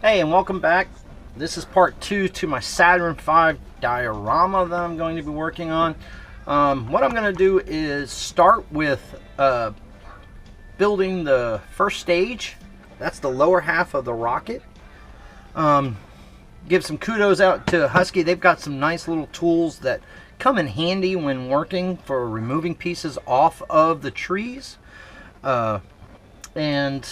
Hey, and welcome back. This is part 2 to my Saturn V diorama that I'm going to be working on. What I'm going to do is start with building the first stage. That's the lower half of the rocket. Give some kudos out to Husky. They've got some nice little tools that come in handy when working for removing pieces off of the trees. And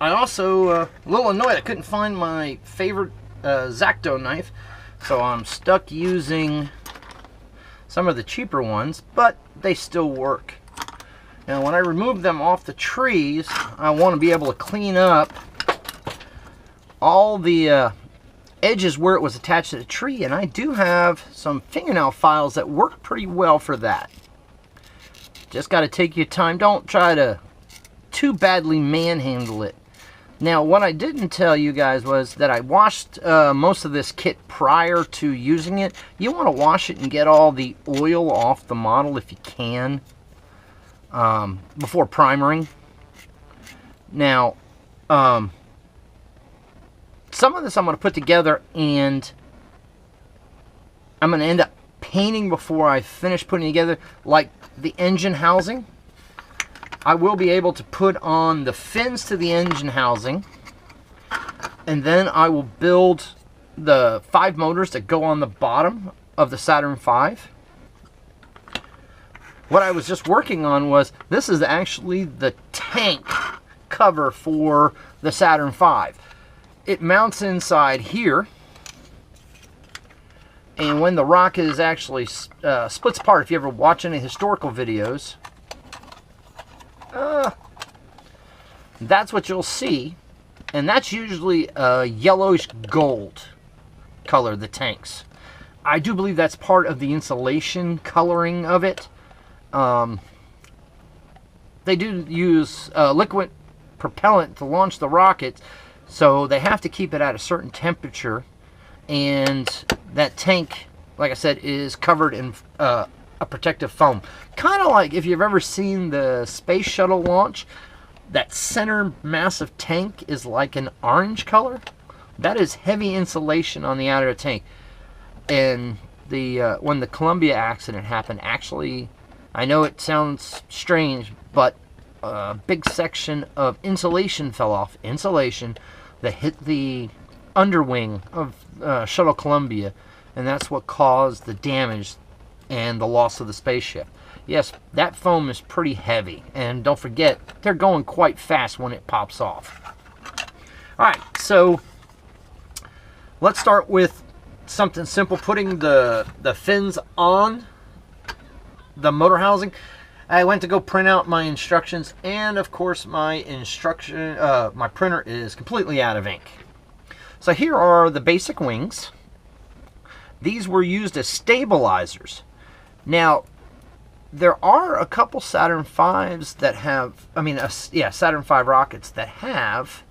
I also, a little annoyed I couldn't find my favorite X-Acto knife, so I'm stuck using some of the cheaper ones, but they still work. Now when I remove them off the trees, I want to be able to clean up all the edges where it was attached to the tree, and I do have some fingernail files that work pretty well for that. Just got to take your time. Don't try to too badly manhandle it. Now, what I didn't tell you guys was that I washed most of this kit prior to using it. You want to wash it and get all the oil off the model if you can before primering. Now, some of this I'm going to put together and I'm going to end up painting before I finish putting it together, like the engine housing. I will be able to put on the fins to the engine housing, and then I will build the 5 motors that go on the bottom of the Saturn V. What I was just working on was, this is actually the tank cover for the Saturn V. It mounts inside here, and when the rocket is actually splits apart, if you ever watch any historical videos, that's what you'll see, and that's usually a yellowish gold color, the tanks. I do believe that's part of the insulation coloring of it. They do use liquid propellant to launch the rockets, so they have to keep it at a certain temperature, and that tank, like I said, is covered in a protective foam. Kind of like if you've ever seen the space shuttle launch, that center massive tank is like an orange color. That is heavy insulation on the outer tank. And when the Columbia accident happened, actually, I know it sounds strange, but a big section of insulation fell off. Insulation that hit the underwing of Shuttle Columbia, and that's what caused the damage and the loss of the spaceship. Yes, that foam is pretty heavy, and don't forget, they're going quite fast when it pops off. Alright, so let's start with something simple, putting the fins on the motor housing. I went to go print out my instructions, and of course my printer is completely out of ink. So here are the basic wings. These were used as stabilizers. Now, there are a couple Saturn V's that have, Saturn V rockets that have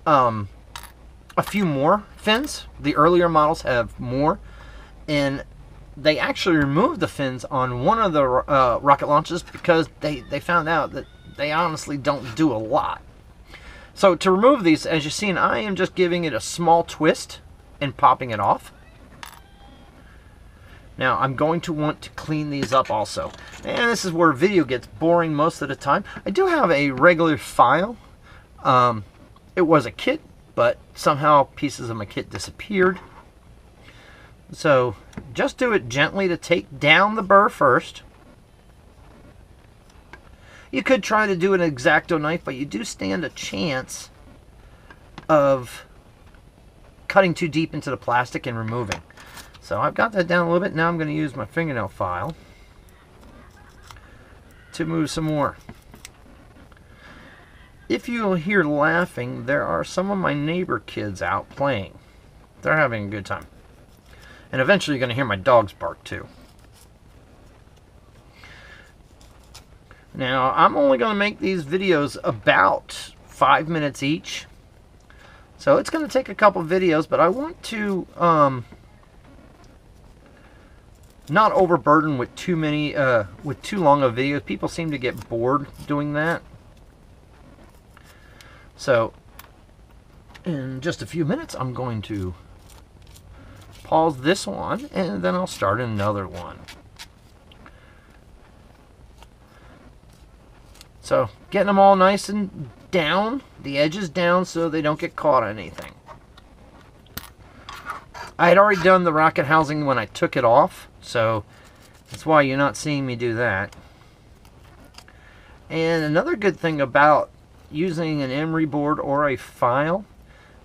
a few more fins. The earlier models have more, and they actually removed the fins on one of the rocket launches because they found out that they honestly don't do a lot. So to remove these, as you've seen, I am just giving it a small twist and popping it off. Now, I'm going to want to clean these up also. And this is where video gets boring most of the time. I do have a regular file. It was a kit, but somehow pieces of my kit disappeared. So, just do it gently to take down the burr first. You could try to do an X-Acto knife, but you do stand a chance of cutting too deep into the plastic and removing. So I've got that down a little bit. Now I'm going to use my fingernail file to move some more. If you'll hear laughing, there are some of my neighbor kids out playing. They're having a good time. And eventually you're going to hear my dogs bark too. Now, I'm only going to make these videos about 5 minutes each. So it's going to take a couple videos, but I want to not overburden with too many, with too long of videos. People seem to get bored doing that. So In just a few minutes, I'm going to pause this one, and then I'll start another one. So, getting them all nice and down, the edges down so they don't get caught on anything. I had already done the rocket housing when I took it off, so that's why you're not seeing me do that. And another good thing about using an emery board or a file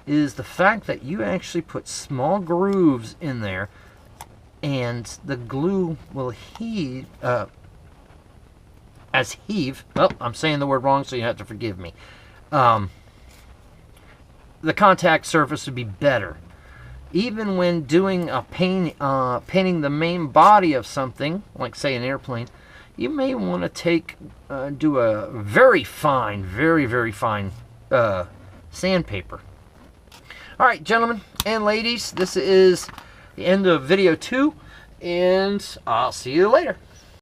is the fact that you actually put small grooves in there, and the glue will heave. Well, I'm saying the word wrong, so you have to forgive me. The contact surface would be better. Even when doing a painting the main body of something, like say an airplane, you may want to do a very fine, very fine sandpaper. All right, gentlemen and ladies, this is the end of video 2, and I'll see you later.